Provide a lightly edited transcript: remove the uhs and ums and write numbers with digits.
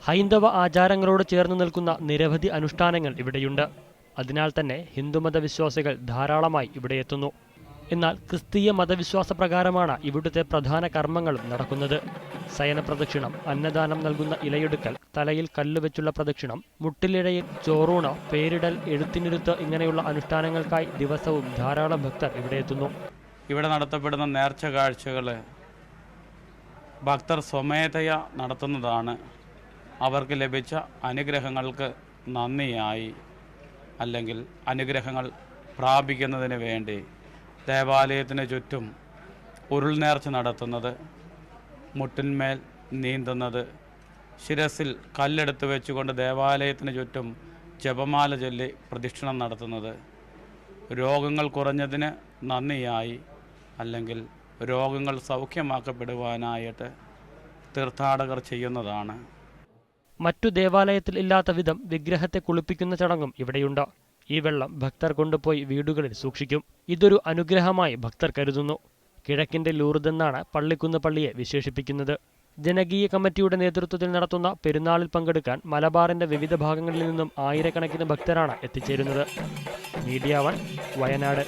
ഹൈന്ദവ ആചാരങ്ങളോട് ചേർന്ന് നിൽക്കുന്ന നിരവധി അനുഷ്ഠാനങ്ങൾ ഇവിടെയുണ്ട്. അതിനാൽ തന്നെ ഹിന്ദുമത വിശ്വാസികൾ ധാരാളമായി ഇവിടെ എത്തുന്നു. എന്നാൽ ക്രിസ്തീയ മതവിശ്വാസ പ്രകാരമാണ് ഇവിടുത്തെ പ്രധാന കർമ്മങ്ങളും നടക്കുന്നത്. ശയന പ്രദക്ഷിണം, അന്നദാനം നൽകുന്ന ഇലയെടുക്കൽ, തലയിൽ കല്ലുവെച്ചുള്ള പ്രദക്ഷിണം, മുട്ടിലിഴയിൽ ചോറൂണ്, പേരിടൽ, എഴുത്തിനിരുത്ത് ഇങ്ങനെയുള്ള അനുഷ്ഠാനങ്ങൾക്കായി ദിവസവും ധാരാളം ഭക്തർ ഇവിടെ എത്തുന്നു. ഇവിടെ നടത്തപ്പെടുന്ന നേർച്ച കാഴ്ചകൾ ഭക്തർ സ്വമേധയാ നടത്തുന്നതാണ്. അവർക്ക് ലഭിച്ച അനുഗ്രഹങ്ങൾക്ക് നന്ദിയായി അല്ലെങ്കിൽ അനുഗ്രഹങ്ങൾ പ്രാപിക്കുന്നതിന് വേണ്ടി ദേവാലയത്തിന് ചുറ്റും ഉരുൾനേർച്ച നടത്തുന്നത്, മുട്ടിന്മേൽ നീന്തുന്നത്, ശിരസിൽ കല്ലെടുത്ത് വെച്ചുകൊണ്ട് ദേവാലയത്തിന് ചുറ്റും ജപമാല ചൊല്ലി പ്രദക്ഷിണം നടത്തുന്നത് രോഗങ്ങൾ കുറഞ്ഞതിന് നന്ദിയായി അല്ലെങ്കിൽ രോഗങ്ങൾ സൗഖ്യമാക്കപ്പെടുവാനായിട്ട് തീർത്ഥാടകർ ചെയ്യുന്നതാണ്. മറ്റു ദേവാലയത്തിൽ ഇല്ലാത്ത വിധം വിഗ്രഹത്തെ കുളിപ്പിക്കുന്ന ചടങ്ങും ഇവിടെയുണ്ട്. ഈ വെള്ളം ഭക്തർ കൊണ്ടുപോയി വീടുകളിൽ സൂക്ഷിക്കും. ഇതൊരു അനുഗ്രഹമായി ഭക്തർ കരുതുന്നു. കിഴക്കിന്റെ ലൂർദ് എന്നാണ് പള്ളിക്കുന്ന് പള്ളിയെ വിശേഷിപ്പിക്കുന്നത്. ജനകീയ കമ്മിറ്റിയുടെ നേതൃത്വത്തിൽ നടത്തുന്ന പെരുന്നാളിൽ പങ്കെടുക്കാൻ മലബാറിന്റെ വിവിധ ഭാഗങ്ങളിൽ നിന്നും ആയിരക്കണക്കിന് ഭക്തരാണ് എത്തിച്ചേരുന്നത്. മീഡിയ 1 വയനാട്.